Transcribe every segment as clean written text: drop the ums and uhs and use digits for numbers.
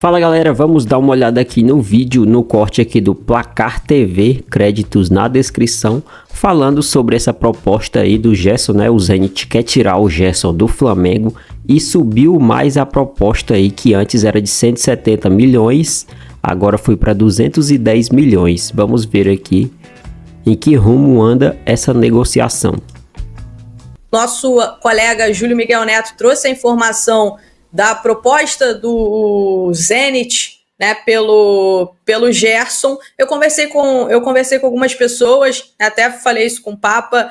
Fala galera, vamos dar uma olhada aqui no vídeo, no corte aqui do Placar TV, créditos na descrição, falando sobre essa proposta aí do Gerson, né? O Zenit quer tirar o Gerson do Flamengo e subiu mais a proposta aí, que antes era de 170 milhões, agora foi para 210 milhões. Vamos ver aqui em que rumo anda essa negociação. Nosso colega Júlio Miguel Neto trouxe a informação da proposta do Zenit, né, pelo Gerson. Eu conversei com algumas pessoas, até falei isso com o Papa.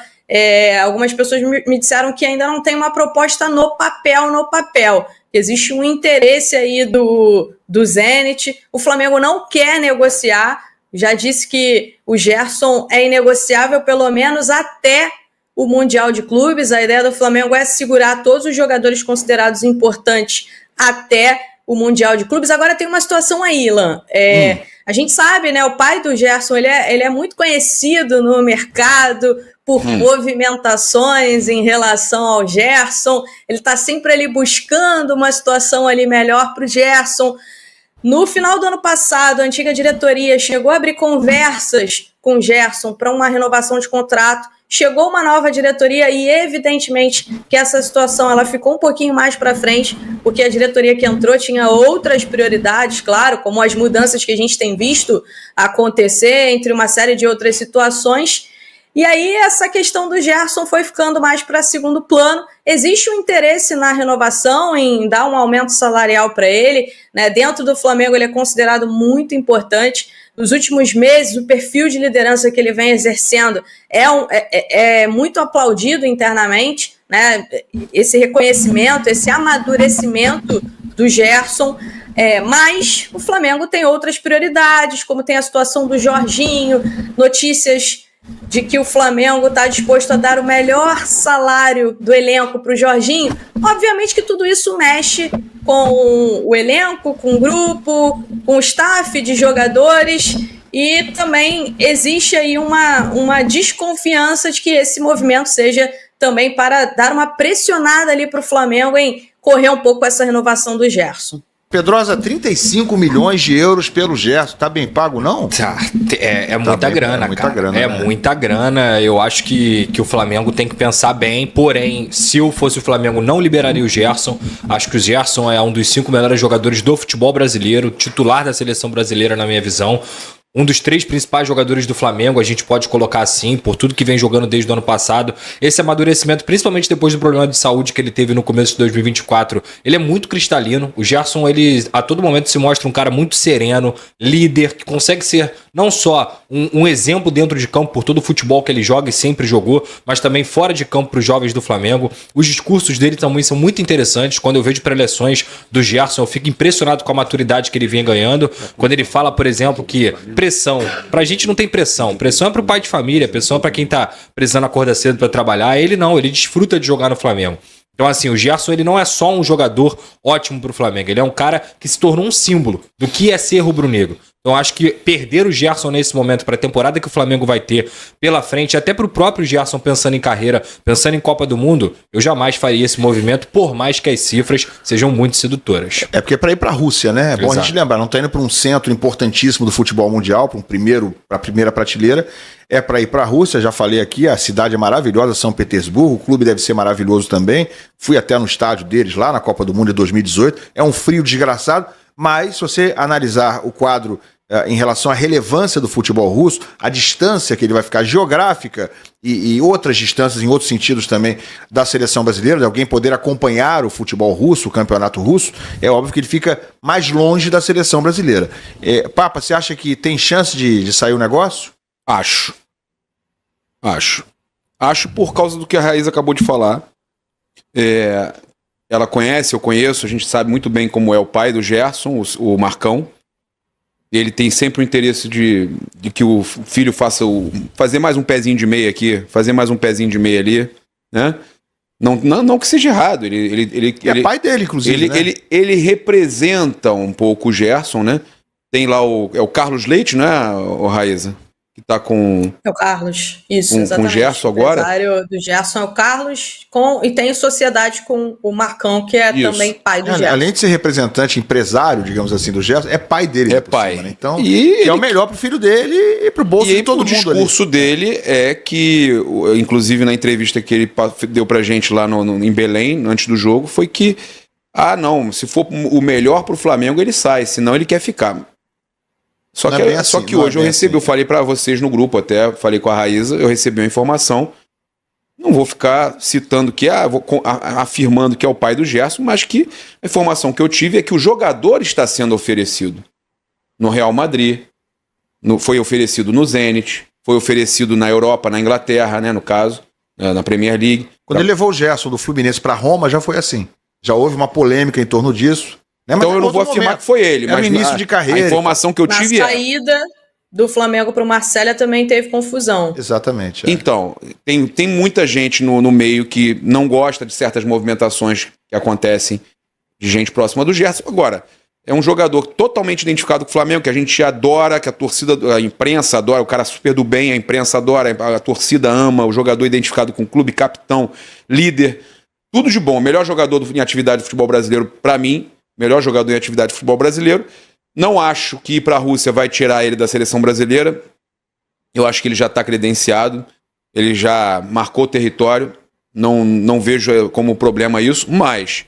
Algumas pessoas me disseram que ainda não tem uma proposta no papel. Existe um interesse aí do Zenit. O Flamengo não quer negociar, já disse que o Gerson é inegociável pelo menos até o Mundial de Clubes. A ideia do Flamengo é segurar todos os jogadores considerados importantes até o Mundial de Clubes. Agora tem uma situação aí, Ilan. A gente sabe, né? O pai do Gerson, ele é muito conhecido no mercado por movimentações em relação ao Gerson. Ele está sempre ali buscando uma situação ali melhor para o Gerson. No final do ano passado, a antiga diretoria chegou a abrir conversas com o Gerson para uma renovação de contrato. Chegou uma nova diretoria e, evidentemente, que essa situação ela ficou um pouquinho mais para frente, porque a diretoria que entrou tinha outras prioridades, claro, como as mudanças que a gente tem visto acontecer, entre uma série de outras situações. E aí essa questão do Gerson foi ficando mais para segundo plano. Existe um interesse na renovação, em dar um aumento salarial para ele, né? Dentro do Flamengo ele é considerado muito importante. Nos últimos meses, o perfil de liderança que ele vem exercendo é muito aplaudido internamente, né? Esse reconhecimento, esse amadurecimento do Gerson. Mas o Flamengo tem outras prioridades, como tem a situação do Jorginho, notícias de que o Flamengo está disposto a dar o melhor salário do elenco para o Jorginho. Obviamente que tudo isso mexe com o elenco, com o grupo, com o staff de jogadores, e também existe aí uma desconfiança de que esse movimento seja também para dar uma pressionada ali para o Flamengo em correr um pouco essa renovação do Gerson. Pedrosa, 35 milhões de euros pelo Gerson, tá bem pago, não? É muita grana, cara. Muita grana. Eu acho que o Flamengo tem que pensar bem. Porém, se eu fosse o Flamengo, não liberaria o Gerson. Acho que o Gerson é um dos 5 melhores jogadores do futebol brasileiro, titular da seleção brasileira, na minha visão. Um dos 3 principais jogadores do Flamengo, a gente pode colocar assim, por tudo que vem jogando desde o ano passado. Esse amadurecimento, principalmente depois do problema de saúde que ele teve no começo de 2024, ele é muito cristalino. O Gerson, ele a todo momento se mostra um cara muito sereno, líder, que consegue ser não só um exemplo dentro de campo por todo o futebol que ele joga e sempre jogou, mas também fora de campo para os jovens do Flamengo. Os discursos dele também são muito interessantes. Quando eu vejo preleções do Gerson, eu fico impressionado com a maturidade que ele vem ganhando. Quando ele fala, por exemplo, que pressão. Pra gente não tem pressão. Pressão é pro pai de família, pressão é pra quem tá precisando acordar cedo pra trabalhar. Ele não, ele desfruta de jogar no Flamengo. Então, assim, o Gerson, ele não é só um jogador ótimo pro Flamengo. Ele é um cara que se tornou um símbolo do que é ser rubro-negro. Então, acho que perder o Gerson nesse momento para a temporada que o Flamengo vai ter pela frente, até para o próprio Gerson pensando em carreira, pensando em Copa do Mundo, eu jamais faria esse movimento, por mais que as cifras sejam muito sedutoras. É porque é para ir para a Rússia, né? É bom a gente lembrar, não está indo para um centro importantíssimo do futebol mundial, para a primeira prateleira, é para ir para a Rússia. Já falei aqui, a cidade é maravilhosa, São Petersburgo, o clube deve ser maravilhoso também. Fui até no estádio deles lá na Copa do Mundo de 2018, é um frio desgraçado. Mas, se você analisar o quadro em relação à relevância do futebol russo, a distância que ele vai ficar geográfica e outras distâncias, em outros sentidos também, da seleção brasileira, de alguém poder acompanhar o futebol russo, o campeonato russo, é óbvio que ele fica mais longe da seleção brasileira. Papa, você acha que tem chance de sair o negócio? Acho por causa do que a Raíssa acabou de falar. Ela conhece, eu conheço, a gente sabe muito bem como é o pai do Gerson, o Marcão. Ele tem sempre o interesse de que o filho fazer mais um pezinho de meia aqui, fazer mais um pezinho de meia ali, né? Não que seja errado. Ele é pai dele, inclusive, né? Ele representa um pouco o Gerson, né? Tem lá o Carlos Leite, né, o Raíssa? que tá com... É o Carlos, isso, exatamente. Com o Gerson agora? O empresário do Gerson é o Carlos, e tem sociedade com o Marcão, que é também pai do Gerson. Além de ser representante, empresário, digamos assim, do Gerson, é pai dele. É pai. Cima, né? Então, é o melhor pro filho dele e pro bolso de todo mundo. O discurso dele é que, inclusive na entrevista que ele deu pra gente lá em Belém, antes do jogo, foi que, se for o melhor pro Flamengo, ele sai, senão ele quer ficar. Só que hoje eu falei pra vocês no grupo, até falei com a Raíza, eu recebi uma informação, não vou ficar citando que, afirmando que é o pai do Gerson, mas que a informação que eu tive é que o jogador está sendo oferecido no Real Madrid, foi oferecido no Zenit, foi oferecido na Europa, na Inglaterra, né, no caso, na Premier League. Quando ele levou o Gerson do Fluminense para Roma, já foi assim. Já houve uma polêmica em torno disso. Né? Então eu não vou afirmar que foi ele, mas no início de carreira. A informação que eu tive Na saída do Flamengo para o Marcelo também teve confusão. Exatamente. Então, tem muita gente no meio que não gosta de certas movimentações que acontecem de gente próxima do Gerson. Agora, é um jogador totalmente identificado com o Flamengo, que a gente adora, que a imprensa adora, o cara super do bem, a imprensa adora, a torcida ama, o jogador identificado com o clube, capitão, líder, tudo de bom. O melhor jogador em atividade de futebol brasileiro, para mim, melhor jogador em atividade de futebol brasileiro. Não acho que ir para a Rússia vai tirar ele da seleção brasileira. Eu acho que ele já está credenciado, ele já marcou o território. Não vejo como problema isso, mas...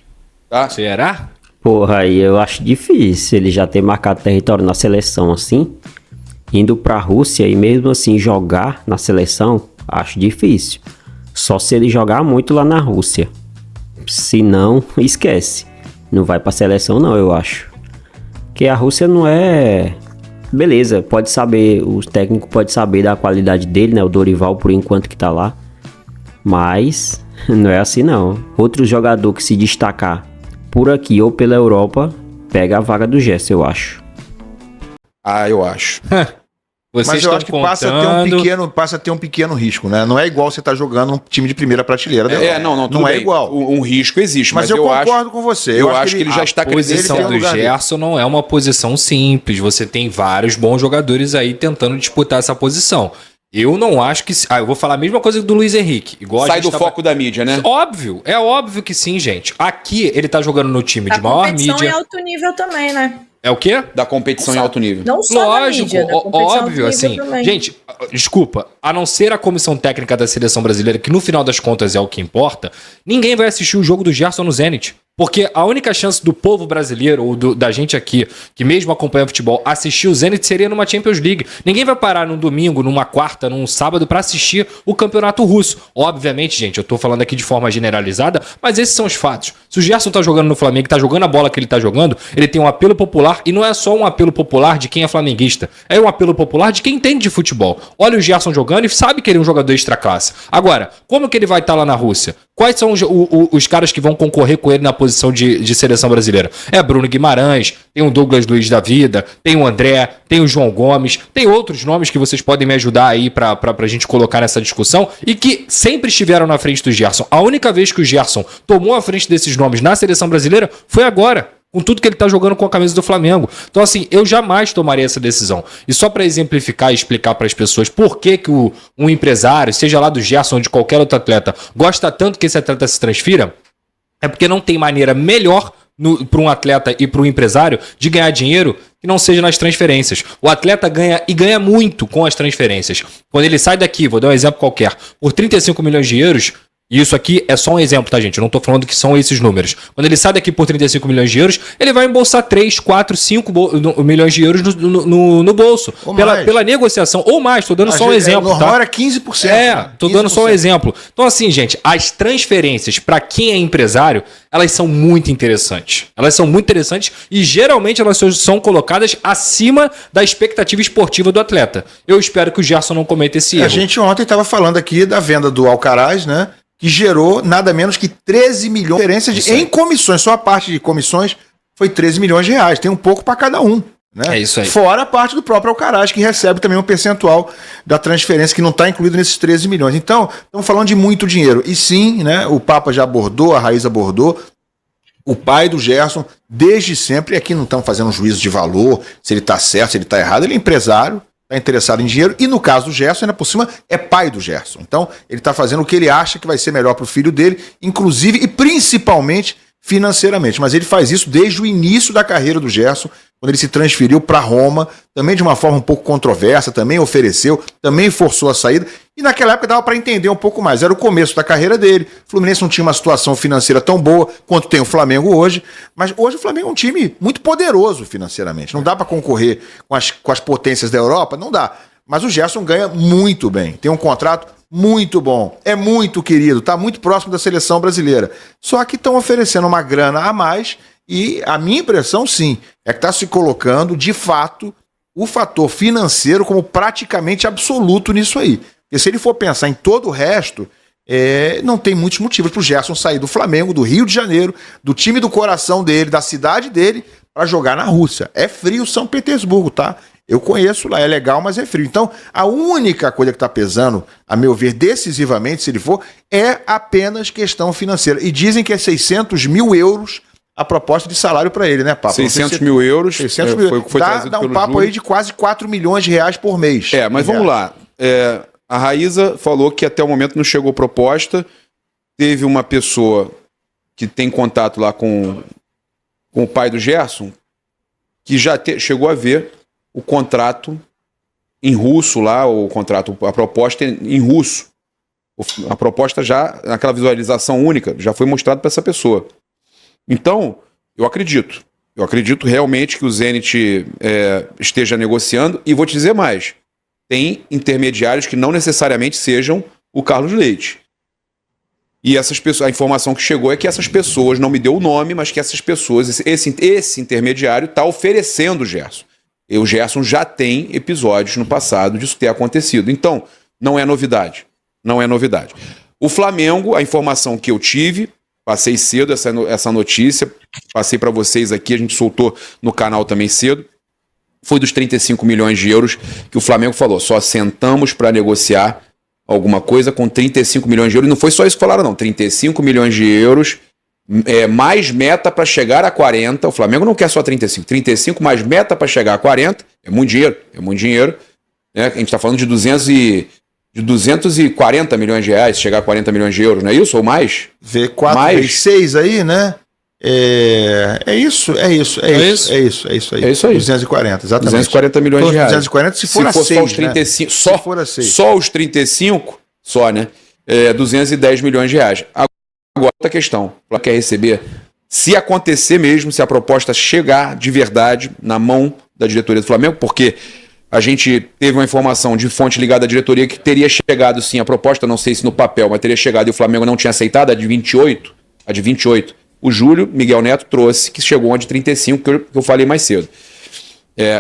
Tá? Será? Porra, aí eu acho difícil ele já ter marcado território na seleção assim, indo pra Rússia e mesmo assim jogar na seleção, acho difícil. Só se ele jogar muito lá na Rússia. Se não, esquece. Não vai pra seleção não, eu acho. Porque a Rússia não é... Beleza, pode saber, o técnico pode saber da qualidade dele, né? O Dorival por enquanto que tá lá. Mas não é assim não. Outro jogador que se destacar por aqui ou pela Europa, pega a vaga do Gerson, eu acho. Eu acho. Mas eu acho que passa a ter um pequeno risco, né? Não é igual você tá jogando um time de primeira prateleira. Não é igual. Um risco existe, mas eu concordo com você. Eu acho que ele já está credenciado. A posição do Gerson não é uma posição simples. Você tem vários bons jogadores aí tentando disputar essa posição. Eu não acho que... eu vou falar a mesma coisa do Luiz Henrique. Igual sai do foco da mídia, né? Óbvio, é óbvio que sim, gente. Aqui ele tá jogando no time de maior mídia. competição em alto nível também, né? É o quê? Da competição em alto nível. Não só lógico, da mídia, da óbvio, assim. Também. Gente, desculpa, a não ser a comissão técnica da seleção brasileira, que no final das contas é o que importa, ninguém vai assistir o jogo do Gerson no Zenit. Porque a única chance do povo brasileiro, ou da gente aqui, que mesmo acompanha o futebol, assistir o Zenit seria numa Champions League. Ninguém vai parar num domingo, numa quarta, num sábado pra assistir o campeonato russo. Obviamente, gente, eu tô falando aqui de forma generalizada, mas esses são os fatos. Se o Gerson tá jogando no Flamengo, tá jogando a bola que ele tá jogando, ele tem um apelo popular, e não é só um apelo popular de quem é flamenguista, é um apelo popular de quem entende de futebol. Olha o Gerson jogando e sabe que ele é um jogador extra classe. Agora, como que ele vai estar lá na Rússia? Quais são os caras que vão concorrer com ele na posição de seleção brasileira? É Bruno Guimarães, tem o Douglas Luiz da vida, tem o André, tem o João Gomes, tem outros nomes que vocês podem me ajudar aí pra gente colocar nessa discussão e que sempre estiveram na frente do Gerson. A única vez que o Gerson tomou a frente desses nomes na seleção brasileira foi agora, com tudo que ele tá jogando com a camisa do Flamengo. Então, assim, eu jamais tomaria essa decisão. E só para exemplificar e explicar para as pessoas por que um empresário, seja lá do Gerson ou de qualquer outro atleta, gosta tanto que esse atleta se transfira, é porque não tem maneira melhor para um atleta e para um empresário de ganhar dinheiro que não seja nas transferências. O atleta ganha e ganha muito com as transferências. Quando ele sai daqui, vou dar um exemplo qualquer, por 35 milhões de euros, e isso aqui é só um exemplo, tá, gente? Eu não tô falando que são esses números. Quando ele sai daqui por 35 milhões de euros, ele vai embolsar 3, 4, 5 milhões de euros no bolso. Pela negociação, ou mais, tô dando só um exemplo, tá? Normal era 15%. Tô dando só um exemplo. Então, assim, gente, as transferências, para quem é empresário, elas são muito interessantes. Elas são muito interessantes e, geralmente, elas são colocadas acima da expectativa esportiva do atleta. Eu espero que o Gerson não cometa esse erro. A gente ontem estava falando aqui da venda do Alcaraz, né? Que gerou nada menos que 13 milhões de diferenças em comissões. Só a parte de comissões foi 13 milhões de reais. Tem um pouco para cada um. Né? É isso aí. Fora a parte do próprio Alcaraz, que recebe também um percentual da transferência que não está incluído nesses 13 milhões. Então, estamos falando de muito dinheiro. E sim, né, o Papa já abordou, a Raíza abordou, o pai do Gerson, desde sempre, e aqui não estamos fazendo um juízo de valor, se ele está certo, se ele está errado, ele é empresário, está interessado em dinheiro. E no caso do Gerson, ainda por cima, é pai do Gerson. Então, ele está fazendo o que ele acha que vai ser melhor para o filho dele, inclusive e principalmente financeiramente. Mas ele faz isso desde o início da carreira do Gerson, quando ele se transferiu para Roma, também de uma forma um pouco controversa, também ofereceu, também forçou a saída. E naquela época dava para entender um pouco mais. Era o começo da carreira dele. O Fluminense não tinha uma situação financeira tão boa quanto tem o Flamengo hoje. Mas hoje o Flamengo é um time muito poderoso financeiramente. Não dá para concorrer com as potências da Europa? Não dá. Mas o Gerson ganha muito bem. Tem um contrato muito bom. É muito querido. Está muito próximo da seleção brasileira. Só que estão oferecendo uma grana a mais. E a minha impressão, sim, é que está se colocando, de fato, o fator financeiro como praticamente absoluto nisso aí. Porque se ele for pensar em todo o resto, não tem muitos motivos para o Gerson sair do Flamengo, do Rio de Janeiro, do time do coração dele, da cidade dele, para jogar na Rússia. É frio São Petersburgo, tá? Eu conheço lá, é legal, mas é frio. Então, a única coisa que está pesando, a meu ver, decisivamente, se ele for, é apenas questão financeira. E dizem que é 600 mil euros a proposta de salário para ele, né, Papo? 600 mil euros. 600 mil. Foi dá um papo Júlio. Aí de quase 4 milhões de reais por mês. Mas vamos lá. A Raíza falou que até o momento não chegou proposta. Teve uma pessoa que tem contato lá com o pai do Gerson, que já chegou a ver o contrato em russo lá, a proposta em russo. A proposta já, naquela visualização única, já foi mostrada para essa pessoa. Então, eu acredito realmente que o Zenit esteja negociando, e vou te dizer mais, tem intermediários que não necessariamente sejam o Carlos Leite. E essas pessoas, a informação que chegou é que essas pessoas, não me deu o nome, mas que essas pessoas, esse intermediário está oferecendo o Gerson. E o Gerson já tem episódios no passado disso ter acontecido. Então, não é novidade. Não é novidade. O Flamengo, a informação que eu tive, passei cedo essa notícia, passei para vocês aqui, a gente soltou no canal também cedo, foi dos 35 milhões de euros que o Flamengo falou. Só sentamos para negociar alguma coisa com 35 milhões de euros. E não foi só isso que falaram, não. 35 milhões de euros, mais meta para chegar a 40. O Flamengo não quer só 35. 35 mais meta para chegar a 40. É muito dinheiro. Né? A gente está falando de 240 milhões de reais, chegar a 40 milhões de euros, não é isso? Ou mais? Vê 4 vezes 6 aí, né? É isso aí. 240, exatamente. 240 milhões de reais. 240 se for a 6, só os 35, né? Só os 35, né? 210 milhões de reais. Agora, outra questão, ela quer receber, se acontecer mesmo, se a proposta chegar de verdade na mão da diretoria do Flamengo, porque a gente teve uma informação de fonte ligada à diretoria que teria chegado sim a proposta, não sei se no papel, mas teria chegado e o Flamengo não tinha aceitado, a de 28. O Júlio Miguel Neto trouxe, que chegou a de 35, que eu falei mais cedo.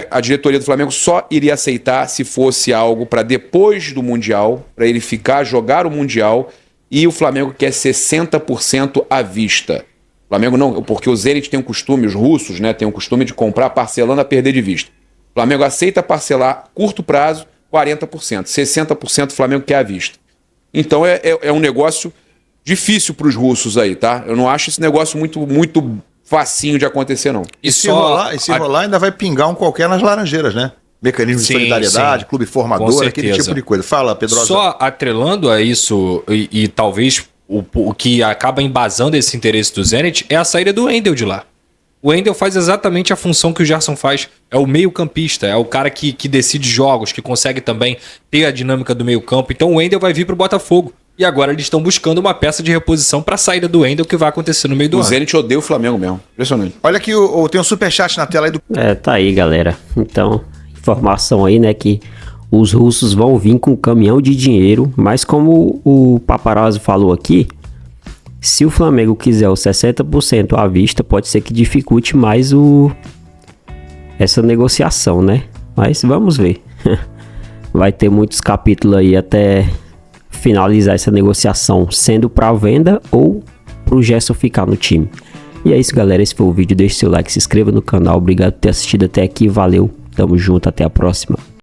A diretoria do Flamengo só iria aceitar se fosse algo para depois do Mundial, para ele jogar o Mundial, e o Flamengo quer 60% à vista. O Flamengo não, porque o Zenit tem um costume, os russos, né, tem um costume de comprar parcelando a perder de vista. O Flamengo aceita parcelar curto prazo, 40%. 60% o Flamengo quer à vista. Então é um negócio difícil para os russos aí, tá? Eu não acho esse negócio muito facinho de acontecer, não. E se rolar, ainda vai pingar um qualquer nas Laranjeiras, né? Mecanismo de solidariedade, clube formador, aquele tipo de coisa. Fala, Pedrosa. Só atrelando a isso, e talvez o que acaba embasando esse interesse do Zenit é a saída do Wendel de lá. O Wendel faz exatamente a função que o Gerson faz. É o meio-campista, é o cara que decide jogos, que consegue também ter a dinâmica do meio-campo. Então o Wendel vai vir para o Botafogo. E agora eles estão buscando uma peça de reposição para a saída do Wendel, que vai acontecer no meio do ano. O Zenit odeia o Flamengo mesmo. Impressionante. Olha aqui, tem um superchat na tela aí do... Tá aí, galera. Então, informação aí, né, que os russos vão vir com um caminhão de dinheiro, mas como o Paparazzo falou aqui, se o Flamengo quiser os 60% à vista, pode ser que dificulte mais essa negociação, né? Mas vamos ver. Vai ter muitos capítulos aí até finalizar essa negociação, sendo para venda ou pro Gerson ficar no time. E é isso, galera. Esse foi o vídeo. Deixe seu like, se inscreva no canal. Obrigado por ter assistido até aqui. Valeu. Tamo junto. Até a próxima.